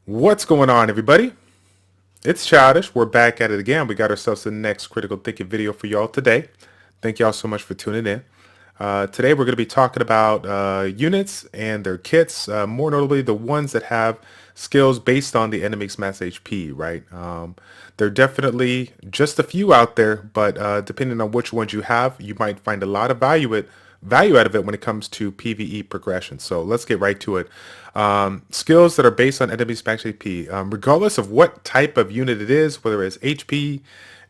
What's going on, everybody? It's Childish. We're back at it again. We got ourselves the next critical thinking video for y'all today. Thank y'all so much for tuning in. Today we're going to be talking about units and their kits, more notably the ones that have skills based on the enemy's max HP, right? There are definitely just a few out there, but depending on which ones you have, you might find a lot of value out of it when it comes to PVE progression. So let's get right to it. Skills that are based on enemy's max HP, regardless of what type of unit it is, whether it's HP,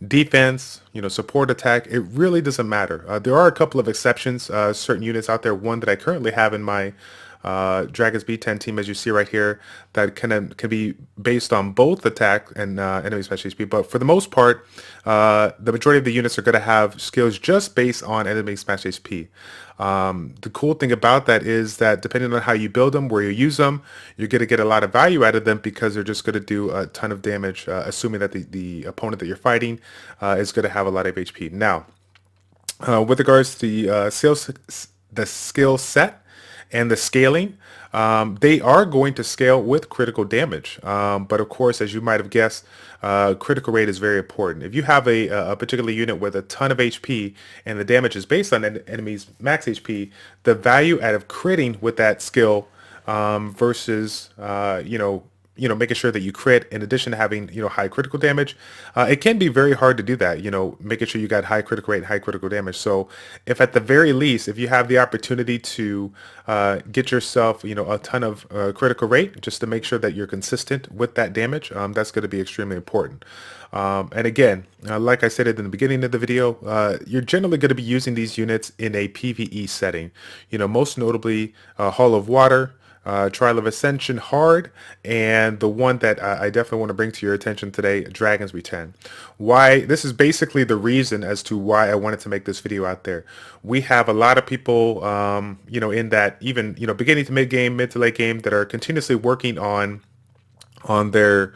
defense, support, attack, it really doesn't matter. There are a couple of exceptions, certain units out there. One that I currently have in my Dragon's B10 team, as you see right here, that can be based on both attack and enemy special HP. But for the most part, the majority of the units are going to have skills just based on enemy smash HP. The cool thing about that is that depending on how you build them, where you use them, you're going to get a lot of value out of them because they're just going to do a ton of damage, assuming that the opponent that you're fighting is going to have a lot of HP. Now, with regards to the skill set and the scaling, they are going to scale with critical damage. But of course, as you might have guessed, critical rate is very important. If you have a particular unit with a ton of HP and the damage is based on an enemy's max HP, the value out of critting with that skill versus making sure that you crit in addition to having high critical damage, it can be very hard to do that, making sure you got high critical rate and high critical damage. So if at the very least, if you have the opportunity to get yourself a ton of critical rate, just to make sure that you're consistent with that damage, that's going to be extremely important. And again, like I said in the beginning of the video, you're generally going to be using these units in a PvE setting, most notably Hall of Water, Trial of Ascension Hard, and the one that I definitely want to bring to your attention today, Dragon's Return. Why? This is basically the reason as to why I wanted to make this video out there. We have a lot of people, in that even, beginning to mid game, mid to late game, that are continuously working on their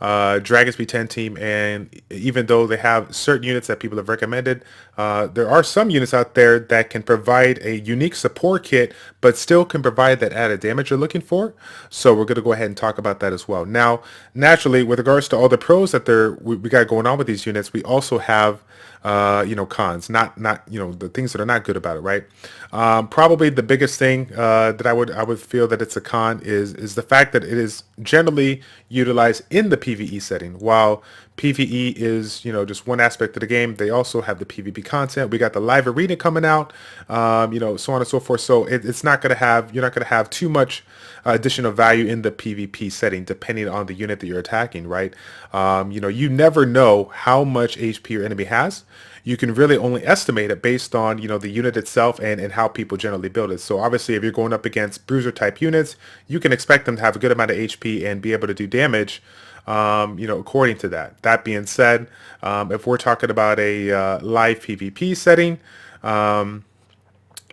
Dragon's B10 team, and even though they have certain units that people have recommended, there are some units out there that can provide a unique support kit but still can provide that added damage you're looking for. So we're going to go ahead and talk about that as well. Now, naturally, with regards to all the pros that we got going on with these units, we also have cons, not the things that are not good about it, right? Probably the biggest thing that I would feel that it's a con is the fact that it is generally utilized in the PvE setting. While PvE is just one aspect of the game, they also have the PvP content. We got the live arena coming out, so on and so forth. So it's not going to have, you're not going to have too much additional value in the PvP setting, depending on the unit that you're attacking, right? You never know how much HP your enemy has. You can really only estimate it based on the unit itself and how people generally build it. So obviously, if you're going up against bruiser type units, you can expect them to have a good amount of HP and be able to do damage, according to that. That being said, if we're talking about a live PvP setting,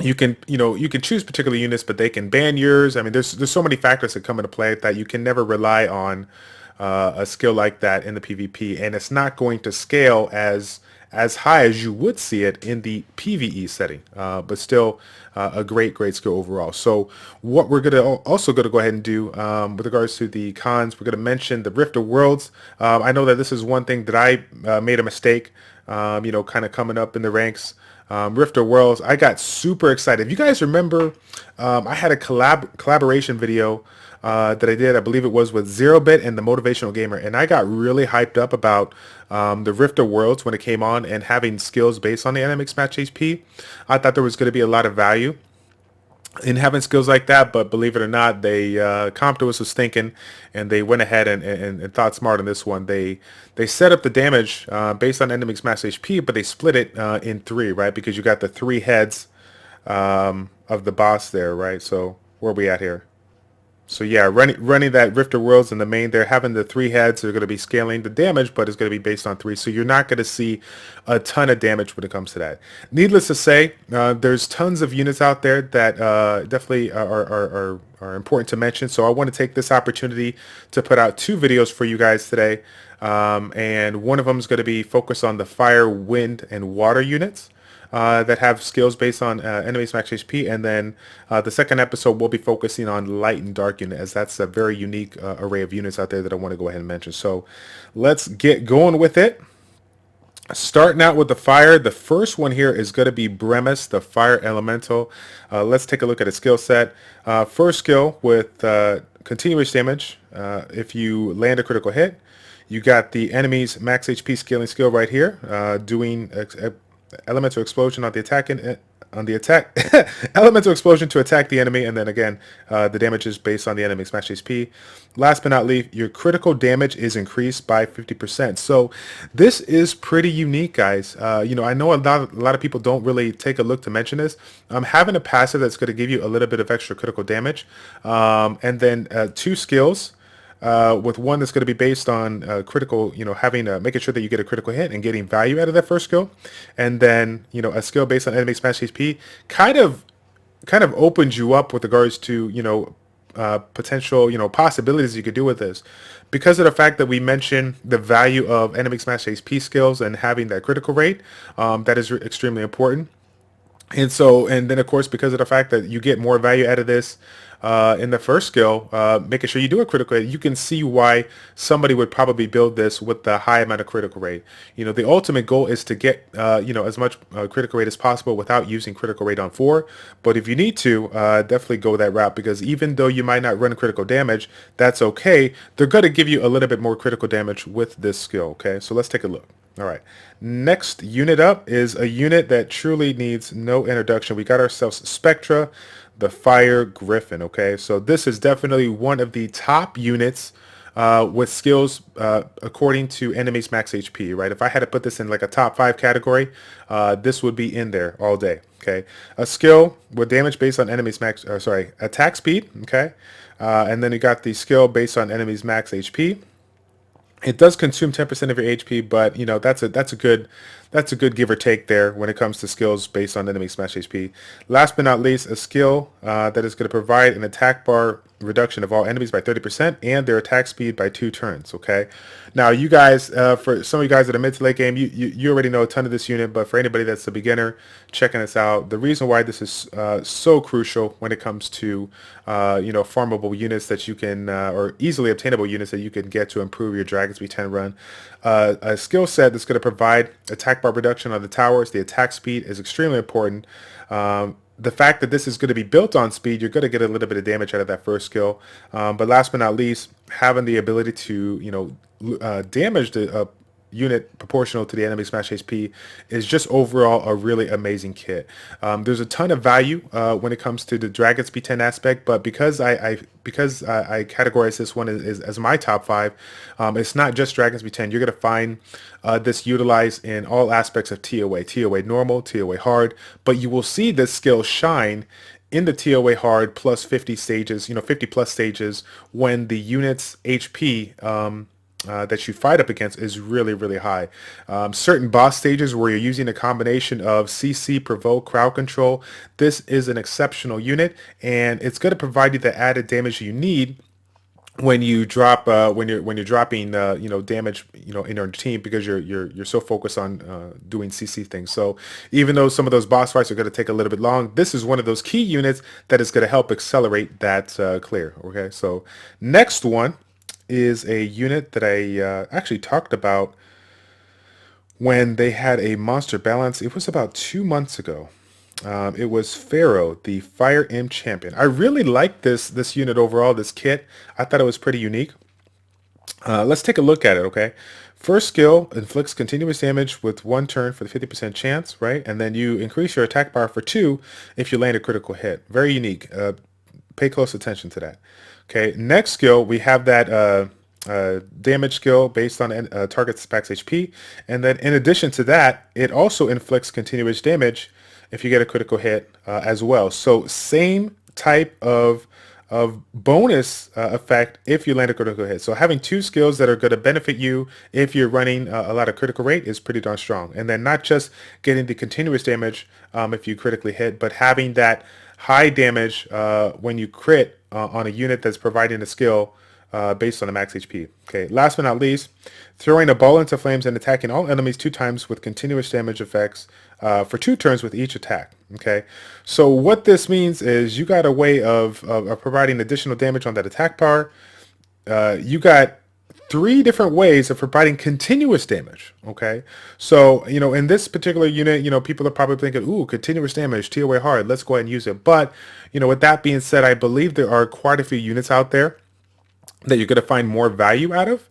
you can choose particular units, but they can ban yours. I mean, there's so many factors that come into play that you can never rely on a skill like that in the PvP, and it's not going to scale as high as you would see it in the PvE setting, but still a great skill overall. So what we're also going to go ahead and do with regards to the cons, we're going to mention the Rift of Worlds. I know that this is one thing that I made a mistake, kind of coming up in the ranks. Rift of Worlds, I got super excited. If you guys remember, I had a collaboration video that I did, I believe it was with Zerobit and the Motivational Gamer, and I got really hyped up about the Rift of Worlds when it came on and having skills based on the enemy's match HP. I thought there was going to be a lot of value in having skills like that, but believe it or not, they Comptous was thinking, and they went ahead and thought smart on this one. They set up the damage based on enemy's max HP, but they split it in three, right? Because you got the three heads of the boss there, right? So where are we at here? So yeah, running that Rift of Worlds in the main, they're having the three heads. They're going to be scaling the damage, but it's going to be based on three. So you're not going to see a ton of damage when it comes to that. Needless to say, there's tons of units out there that definitely are important to mention. So I want to take this opportunity to put out two videos for you guys today. And one of them is going to be focused on the fire, wind, and water units. that have skills based on enemies max HP, and then the second episode we'll be focusing on light and dark unit, as that's a very unique array of units out there that I want to go ahead and mention. So let's get going with it. Starting out with the fire, the first one here is going to be Bremis, the fire elemental. Let's take a look at his skill set. First skill with continuous damage. If you land a critical hit, you got the enemy's max HP scaling skill right here, doing elemental explosion on the attack elemental explosion to attack the enemy, and then again the damage is based on the enemy's max HP. Last but not least, your critical damage is increased by 50%. So this is pretty unique, guys. You know, I know a lot of people don't really take a look to mention this. Having a passive that's going to give you a little bit of extra critical damage, and then two skills, with one that's going to be based on critical, you know, having making sure that you get a critical hit and getting value out of that first skill, and then, you know, a skill based on enemy smash HP kind of opens you up with regards to, you know, potential, you know, possibilities you could do with this, because of the fact that we mentioned the value of enemy smash HP skills and having that critical rate. That is extremely important. And so, and then of course, because of the fact that you get more value out of this in the first skill, making sure you do a critical rate, you can see why somebody would probably build this with the high amount of critical rate. You know, the ultimate goal is to get, you know, as much critical rate as possible without using critical rate on 4. But if you need to, definitely go that route, because even though you might not run critical damage, that's okay. They're going to give you a little bit more critical damage with this skill. Okay, so let's take a look. All right, next unit up is a unit that truly needs no introduction. We got ourselves Spectra, the Fire Gryphon. Okay, so this is definitely one of the top units with skills according to enemies max HP, right? If I had to put this in like a top 5 category, this would be in there all day. Okay, a skill with damage based on enemies max, attack speed. Okay, and then you got the skill based on enemies max HP. It does consume 10% of your HP, but you know, that's a good give or take there when it comes to skills based on enemy smash HP. Last but not least, a skill that is going to provide an attack bar reduction of all enemies by 30% and their attack speed by 2 turns. Okay, now you guys, for some of you guys that are mid to late game, you already know a ton of this unit, but for anybody that's a beginner checking this out, the reason why this is so crucial when it comes to you know, farmable units that you can or easily obtainable units that you can get to improve your Dragon Speed 10 run, a skill set that's going to provide attack bar reduction on the towers. The attack speed is extremely important. The fact that this is going to be built on speed, you're going to get a little bit of damage out of that first skill. But last but not least, having the ability to, you know, damage the unit proportional to the enemy smash HP is just overall a really amazing kit. There's a ton of value when it comes to the Dragon Speed 10 aspect, but because I categorize this one as my top 5, it's not just Dragon Speed 10. You're going to find this utilized in all aspects of TOA normal, TOA hard, but you will see this skill shine in the TOA hard plus 50 stages, you know, 50 plus stages, when the unit's HP that you fight up against is really, really high. Certain boss stages where you're using a combination of CC, provoke, crowd control, this is an exceptional unit, and it's going to provide you the added damage you need when you drop when you're dropping you know, damage, you know, in your team, because you're so focused on doing CC things. So even though some of those boss fights are going to take a little bit long, this is one of those key units that is going to help accelerate that clear. Okay, so next one is a unit that I actually talked about when they had a monster balance. It was about 2 months ago. It was Pharaoh, the Waterem Champion. I really liked this unit overall, this kit. I thought it was pretty unique. Let's take a look at it, okay? First skill inflicts continuous damage with 1 turn for the 50% chance, right? And then you increase your attack power for 2 if you land a critical hit. Very unique. Pay close attention to that. Okay, next skill, we have that damage skill based on target's max HP. And then in addition to that, it also inflicts continuous damage if you get a critical hit as well. So same type of bonus effect if you land a critical hit. So having 2 skills that are going to benefit you if you're running a lot of critical rate is pretty darn strong. And then not just getting the continuous damage if you critically hit, but having that high damage when you crit on a unit that's providing a skill based on the max HP. Okay, last but not least, throwing a ball into flames and attacking all enemies 2 times with continuous damage effects for 2 turns with each attack. Okay, so what this means is you got a way of providing additional damage on that attack power. You got 3 different ways of providing continuous damage. Okay, so in this particular unit, people are probably thinking, ooh, continuous damage, TOA hard, let's go ahead and use it. But with that being said, I believe there are quite a few units out there that you're going to find more value out of,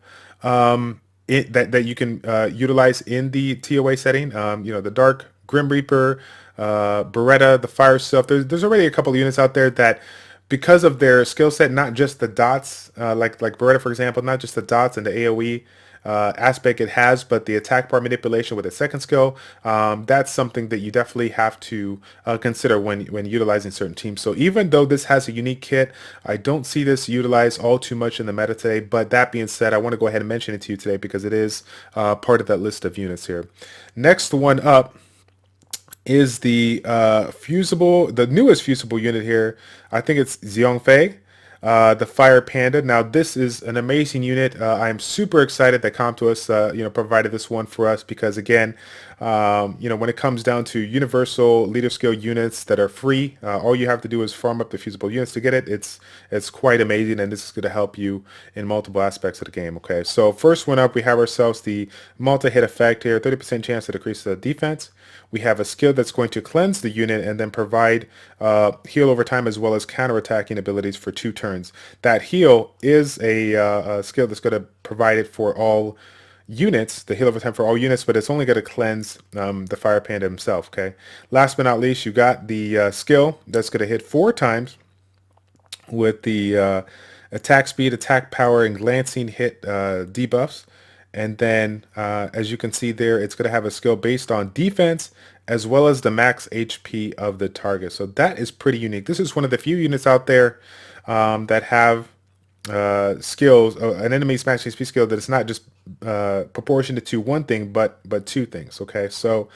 that you can utilize in the TOA setting. The Dark Grim Reaper, Beretta, the Fire Self. There's already a couple of units out there that, because of their skill set, not just the dots, like Beretta, for example, not just the dots and the AoE aspect it has, but the attack bar manipulation with its second skill. That's something that you definitely have to consider when utilizing certain teams. So even though this has a unique kit, I don't see this utilized all too much in the meta today. But that being said, I want to go ahead and mention it to you today because it is part of that list of units here. Next one up is the the newest fusible unit here. I think it's Xiongfei, the Fire Panda. Now this is an amazing unit. I'm super excited that CompToUS provided this one for us because, again, when it comes down to universal leader skill units that are free, all you have to do is farm up the fusible units to get it. It's quite amazing, and this is going to help you in multiple aspects of the game. Okay, so first one up, we have ourselves the multi-hit effect here, 30% chance to decrease the defense. We have a skill that's going to cleanse the unit and then provide heal over time as well as counterattacking abilities for 2 turns. That heal is a skill that's going to provide it for all units, the heal over time for all units, but it's only going to cleanse the Fire Panda himself. Okay. Last but not least, you got the skill that's going to hit 4 times with the attack speed, attack power, and glancing hit debuffs. And then, as you can see there, it's going to have a skill based on defense as well as the max HP of the target. So that is pretty unique. This is one of the few units out there that have skills, an enemy's max HP skill that is not just proportionate to one thing, but 2 things. Okay, so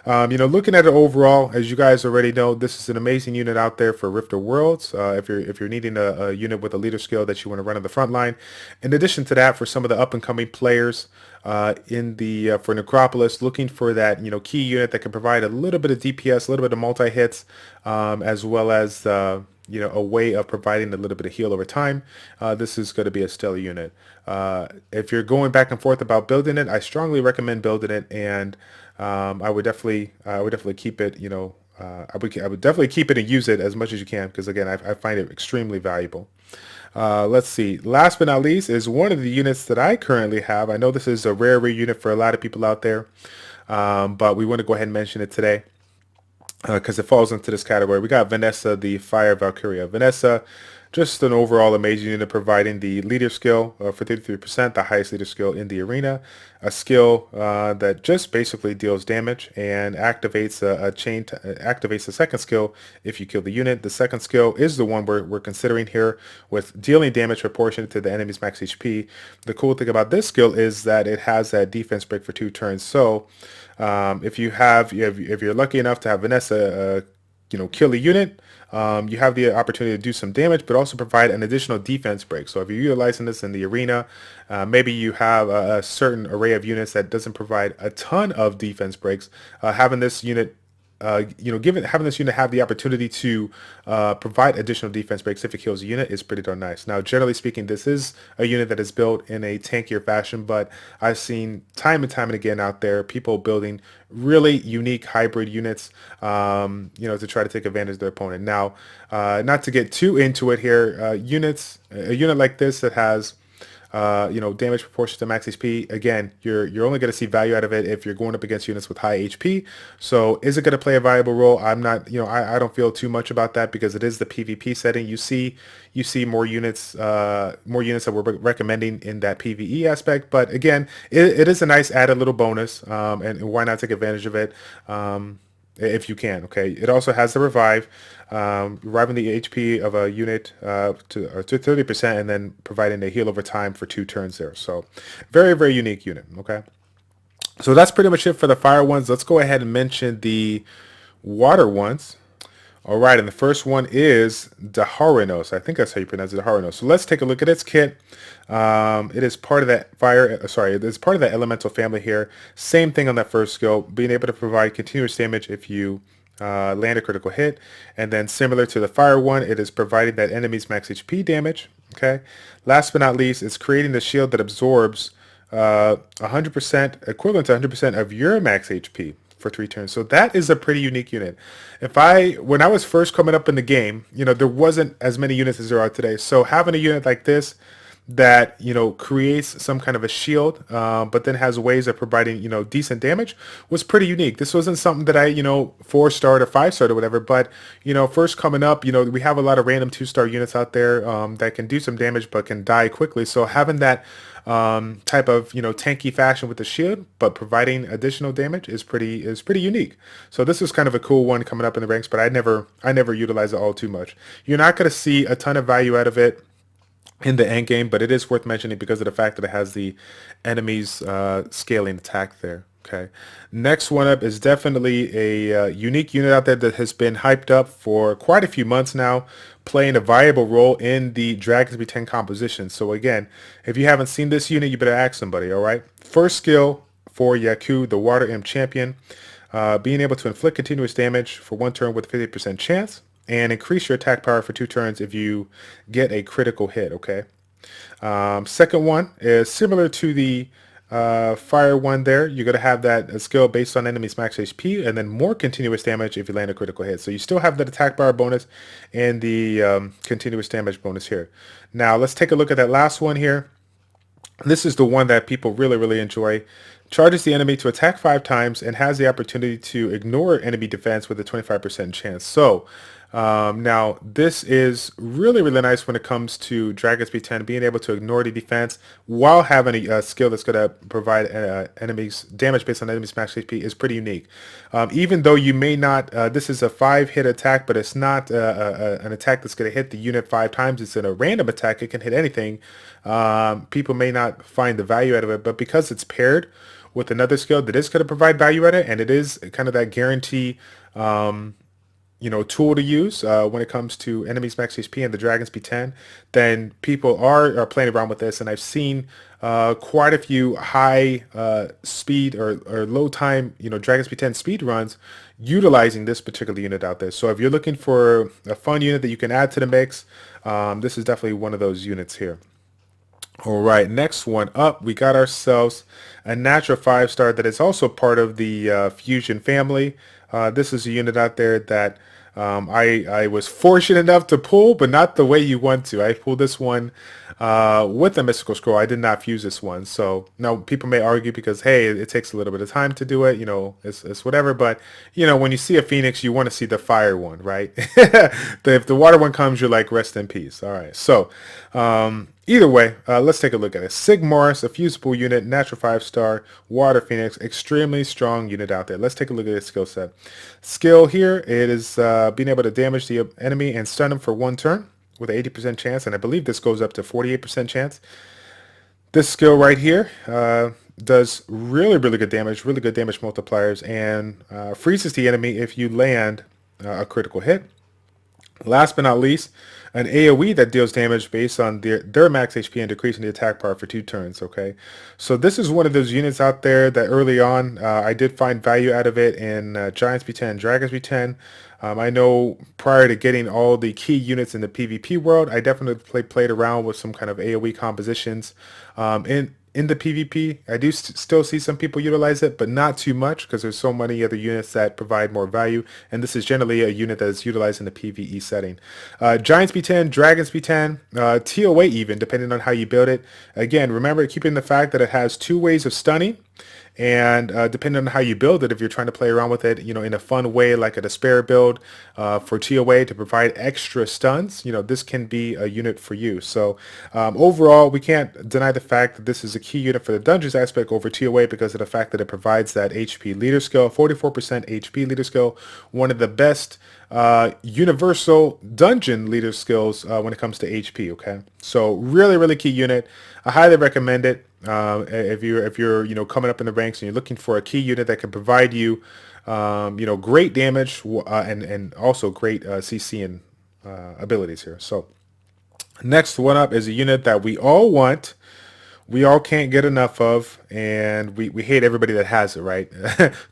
looking at it overall, as you guys already know, this is an amazing unit out there for Rifter Worlds. If you're needing a unit with a leader skill that you want to run on the front line. In addition to that, for some of the up and coming players for Necropolis, looking for that key unit that can provide a little bit of DPS, a little bit of multi hits, as well as a way of providing a little bit of heal over time. This is going to be a stellar unit. If you're going back and forth about building it, I strongly recommend building it, and I would definitely keep it. I would definitely keep it and use it as much as you can because, again, I find it extremely valuable. Let's see. Last but not least is one of the units that I currently have. I know this is a rare unit for a lot of people out there, but we want to go ahead and mention it today because it falls into this category. We got Vanessa, the Fire Valkyria. Vanessa, just an overall amazing unit, providing the leader skill for 33%, the highest leader skill in the arena. A skill that just basically deals damage and activates activates the second skill if you kill the unit. The second skill is the one we're considering here, with dealing damage proportionate to the enemy's max HP. The cool thing about this skill is that it has that defense break for 2 turns. So if you're lucky enough to have Vanessa kill a unit, you have the opportunity to do some damage, but also provide an additional defense break. So if you're utilizing this in the arena, maybe you have a certain array of units that doesn't provide a ton of defense breaks. Having this unit having this unit have the opportunity to provide additional defense breaks if it kills a unit is pretty darn nice. Now, generally speaking, this is a unit that is built in a tankier fashion, but I've seen time and again out there people building really unique hybrid units, to try to take advantage of their opponent. Now, not to get too into it here, a unit like this that has damage proportion to max HP. Again, you're only going to see value out of it if you're going up against units with high HP. So is it going to play a viable role? I'm not, I don't feel too much about that because it is the PvP setting. You see more units that we're recommending in that PvE aspect. But again, it is a nice added little bonus, and why not take advantage of it? If you can. Okay, it also has the revive, reviving the HP of a unit to 30%, and then providing a heal over time for 2 turns there. So very, very unique unit. Okay, so that's pretty much it for the fire ones. Let's go ahead and mention the water ones. All right, and the first one is Daharinos. I think that's how you pronounce it, Daharinos. So let's take a look at its kit. It is part of that it is part of that elemental family here. Same thing on that first skill, being able to provide continuous damage if you land a critical hit. And then similar to the fire one, it is providing that enemy's max HP damage. Okay. Last but not least, it's creating the shield that absorbs 100%, equivalent to 100% of your max HP for 3 turns. So that is a pretty unique unit. When I was first coming up in the game, there wasn't as many units as there are today. So having a unit like this that, creates some kind of a shield, but then has ways of providing, decent damage was pretty unique. This wasn't something that I, 4-star or 5-star or whatever, but, first coming up, we have a lot of random 2-star units out there that can do some damage but can die quickly. So having that type of tanky fashion with the shield but providing additional damage is pretty unique. So this is kind of a cool one coming up in the ranks, but I never utilize it all too much. You're not going to see a ton of value out of it in the end game, but it is worth mentioning because of the fact that it has the enemy's scaling attack there. Okay, next one up is definitely a unique unit out there that has been hyped up for quite a few months now, playing a viable role in the Dragons B10 composition. So again, if you haven't seen this unit, you better ask somebody. All right, first skill for Yaku, the Waterem Champion, being able to inflict continuous damage for 1 turn with a 50% chance, and increase your attack power for 2 turns if you get a critical hit. Okay. Second one is similar to the fire one there. You're going to have that skill based on enemy's max HP, and then more continuous damage if you land a critical hit. So you still have that attack power bonus and the continuous damage bonus here. Now let's take a look at that last one here. This is the one that people really enjoy. Charges the enemy to attack 5 times and has the opportunity to ignore enemy defense with a 25% chance. So now this is really nice when it comes to Dragons B10, being able to ignore the defense while having a skill that's going to provide enemies damage based on enemies max HP is pretty unique. Even though you may not, this is a 5-hit attack, but it's not an attack that's going to hit the unit 5 times. It's in a random attack. It can hit anything. People may not find the value out of it, but because it's paired with another skill that is going to provide value at it, and it is kind of that guarantee tool to use when it comes to enemies max HP and the Dragons B10, then people are playing around with this, and I've seen quite a few high speed or low time Dragons B10 speed runs utilizing this particular unit out there. So if you're looking for a fun unit that you can add to the mix, this is definitely one of those units here. All right, next one up, we got ourselves a natural 5-star that is also part of the Fusion family. This is a unit out there that I was fortunate enough to pull, but not the way you want to. I pulled this one with a mystical scroll. I did not fuse this one. So now people may argue because, hey, it takes a little bit of time to do it. It's whatever. But, when you see a Phoenix, you want to see the fire one, right? If the water one comes, you're like, rest in peace. All right. So either way, let's take a look at it. Sigmaris, a fusible unit, natural 5-star, water Phoenix, extremely strong unit out there. Let's take a look at its skill set. Skill here, it is being able to damage the enemy and stun him for 1 turn with an 80% chance, and I believe this goes up to 48% chance. This skill right here does really good damage, really good damage multipliers, and freezes the enemy if you land a critical hit. Last but not least, an AoE that deals damage based on their max HP and decreasing the attack power for 2 turns, okay? So this is one of those units out there that early on I did find value out of it in Giants B10, Dragons B10. I know prior to getting all the key units in the PvP world, I definitely played around with some kind of AoE compositions in the PvP. I do still see some people utilize it, but not too much because there's so many other units that provide more value, and this is generally a unit that is utilized in the PvE setting. Giants B10, Dragons B10, TOA even, depending on how you build it. Again, remember keeping the fact that it has 2 ways of stunning, and depending on how you build it, if you're trying to play around with it, in a fun way, like a despair build for TOA to provide extra stuns, this can be a unit for you. So overall, we can't deny the fact that this is a key unit for the dungeons aspect over TOA because of the fact that it provides that HP leader skill, 44% HP leader skill, one of the best universal dungeon leader skills when it comes to HP. Okay, so really key unit. I highly recommend it. If you're coming up in the ranks and you're looking for a key unit that can provide you great damage and also great CC and abilities here. So next one up is a unit that we all want, we all can't get enough of, and we hate everybody that has it, right?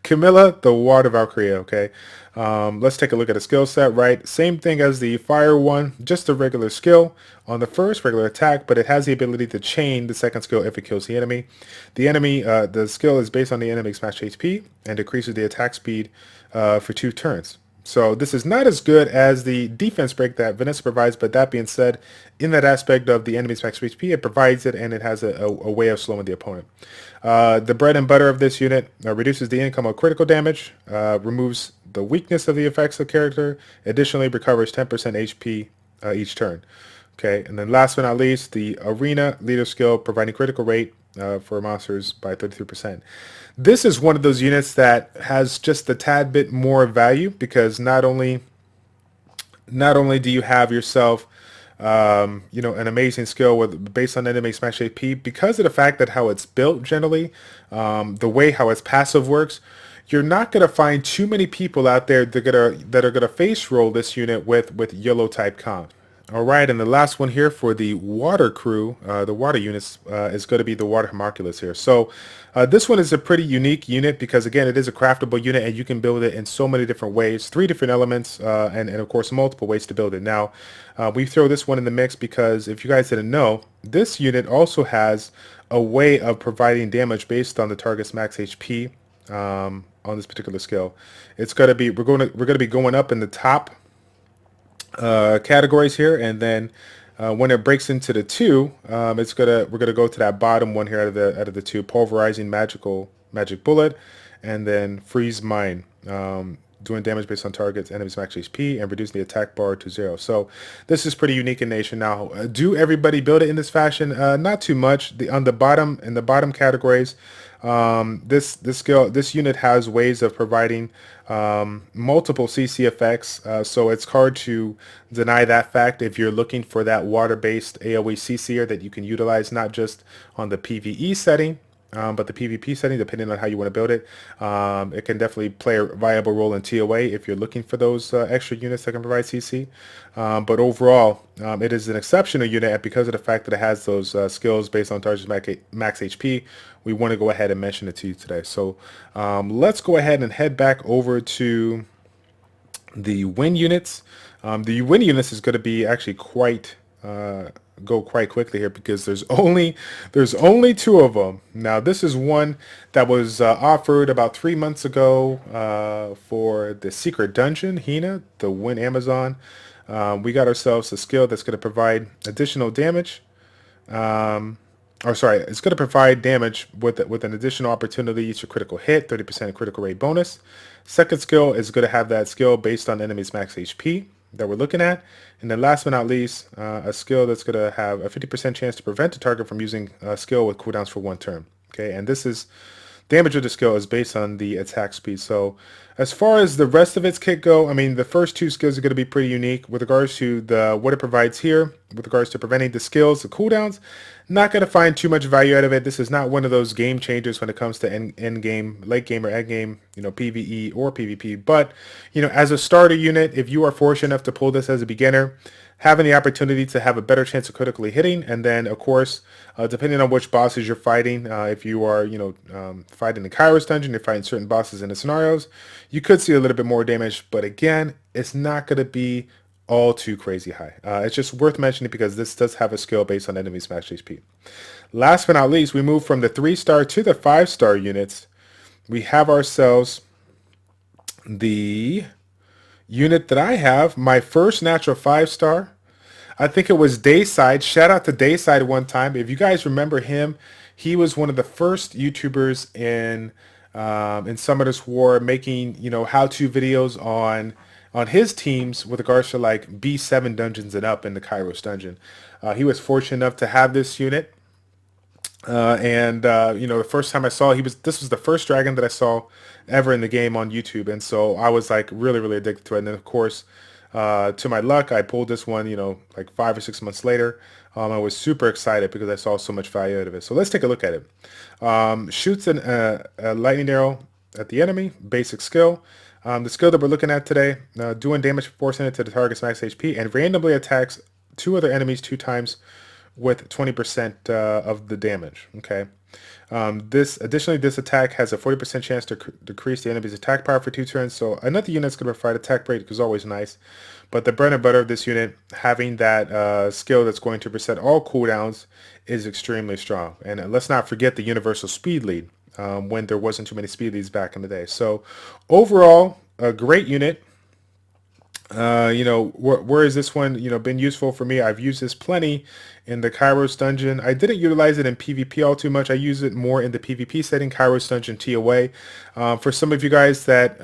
Kamilla, the Water Valkyria, okay? Let's take a look at the skill set, right? Same thing as the fire one, just a regular skill on the first regular attack, but it has the ability to chain the second skill if it kills the enemy. The skill is based on the enemy's match HP and decreases the attack speed for 2 turns. So this is not as good as the defense break that Vanessa provides, but that being said, in that aspect of the enemy's max HP, it provides it, and it has a way of slowing the opponent. The bread and butter of this unit reduces the income of critical damage, removes the weakness of the effects of the character, additionally recovers 10% HP each turn. Okay, and then last but not least, the Arena Leader skill, providing critical rate for monsters by 33%. This is one of those units that has just a tad bit more value because not only do you have yourself an amazing skill based on enemy smash AP, because of the fact that how it's built generally, the way how its passive works, you're not going to find too many people out there that are gonna face roll this unit with yellow type comp. All right, and the last one here for the water crew, the water units, is going to be the water homunculus here. So this one is a pretty unique unit because, again, it is a craftable unit and you can build it in so many different ways, 3 different elements, and of course multiple ways to build it. Now, we throw this one in the mix because if you guys didn't know, this unit also has a way of providing damage based on the target's max HP on this particular skill. It's going to be we're going to be going up in the top categories here, and then when it breaks into the 2, we're gonna go to that bottom one here out of the 2, pulverizing magic bullet, and then freeze mine, doing damage based on targets enemies max HP and reducing the attack bar to 0. So this is pretty unique in nation. Now, do everybody build it in this fashion? Not too much. In the bottom categories, this unit has ways of providing multiple CC effects, so it's hard to deny that fact if you're looking for that water-based AoE CC'er that you can utilize not just on the PvE setting, but the PvP setting, depending on how you want to build it. It can definitely play a viable role in TOA if you're looking for those extra units that can provide CC. But overall, it is an exceptional unit, and because of the fact that it has those skills based on target's max HP, we want to go ahead and mention it to you today. So let's go ahead and head back over to the win units. The win units is going to be actually go quite quickly here because there's only 2 of them. Now this is one that was offered about 3 months ago for the secret dungeon, Hina, the win Amazon. We got ourselves a skill that's going to provide additional damage. It's going to provide damage with an additional opportunity to critical hit, 30% critical rate bonus. Second skill is going to have that skill based on enemy's max HP that we're looking at. And then last but not least, a skill that's going to have a 50% chance to prevent the target from using a skill with cooldowns for 1 turn. Okay, and this is damage of the skill is based on the attack speed. So as far as the rest of its kit go, I mean, the first 2 skills are going to be pretty unique with regards to what it provides here, with regards to preventing the skills, the cooldowns. Not going to find too much value out of it. This is not one of those game changers when it comes to end game, late game, or end game, PvE or PvP. But, as a starter unit, if you are fortunate enough to pull this as a beginner, having the opportunity to have a better chance of critically hitting, and then, of course, depending on which bosses you're fighting, if you are, fighting the Kairos dungeon, you're fighting certain bosses in the scenarios, you could see a little bit more damage. But again, it's not going to be all too crazy high. It's just worth mentioning because this does have a skill based on enemy's max HP. Last but not least, we move from the 3-star to the 5-star units. We have ourselves the unit that I have, my first natural 5-star. I think it was Dayside. Shout out to Dayside one time. If you guys remember him, he was one of the first YouTubers in Summoners War making, how-to videos on his teams with regards to like B7 dungeons and up in the Kairos dungeon. He was fortunate enough to have this unit. The first time I saw this was the first dragon that I saw ever in the game on YouTube. And so I was like really, really addicted to it. And then of course, to my luck, I pulled this one, like 5 or 6 months later. I was super excited because I saw so much value out of it. So let's take a look at it. Shoots a lightning arrow at the enemy, basic skill. The skill that we're looking at today, doing damage proportionate to the target's max HP, and randomly attacks 2 other enemies 2 times with 20% of the damage. Okay. Additionally, this attack has a 40% chance to decrease the enemy's attack power for 2 turns. So another unit that's going to provide attack break is always nice. But the bread and butter of this unit, having that skill that's going to reset all cooldowns, is extremely strong. And let's not forget the universal speed lead, when there wasn't too many speed leads back in the day. So overall, a great unit. Where is this one, been useful for me? I've used this plenty in the Kairos dungeon. I didn't utilize it in PvP all too much. I use it more in the PvP setting, Kairos dungeon TOA. For some of you guys that,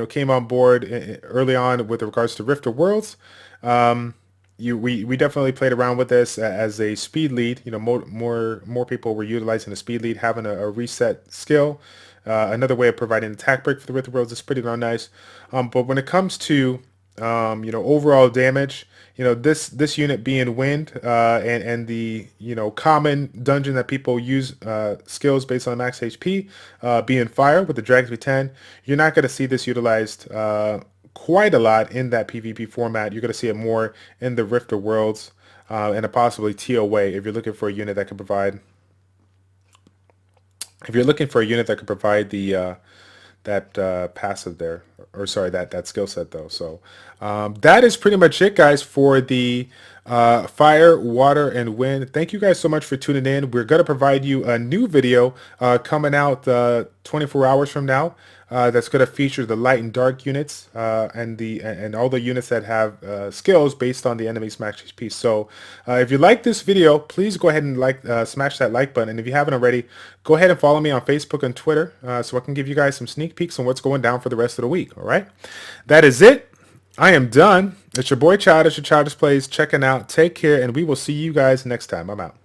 came on board early on with regards to Rift of Worlds, we definitely played around with this as a speed lead. More people were utilizing the speed lead, having a reset skill. Another way of providing attack break for the Rift of Worlds is pretty darn nice. But when it comes to overall damage, this unit being wind, and the common dungeon that people use skills based on max HP, being fire with the Dragons V10, you're not going to see this utilized quite a lot in that PvP format. You're going to see it more in the Rift of Worlds, and possibly TOA if you're looking for a unit that can provide. If you're looking for a unit that could provide the that passive there, or sorry, that skill set though. So that is pretty much it, guys, for the fire, water, and wind. Thank you guys so much for tuning in. We're going to provide you a new video coming out 24 hours from now. That's going to feature the light and dark units, and all the units that have skills based on the enemy's max HP. So if you like this video, please go ahead and smash that like button. And if you haven't already, go ahead and follow me on Facebook and Twitter, so I can give you guys some sneak peeks on what's going down for the rest of the week. All right, that is it. I am done. It's your boy Childish, your ChildishPlays, checking out. Take care, and we will see you guys next time. I'm out.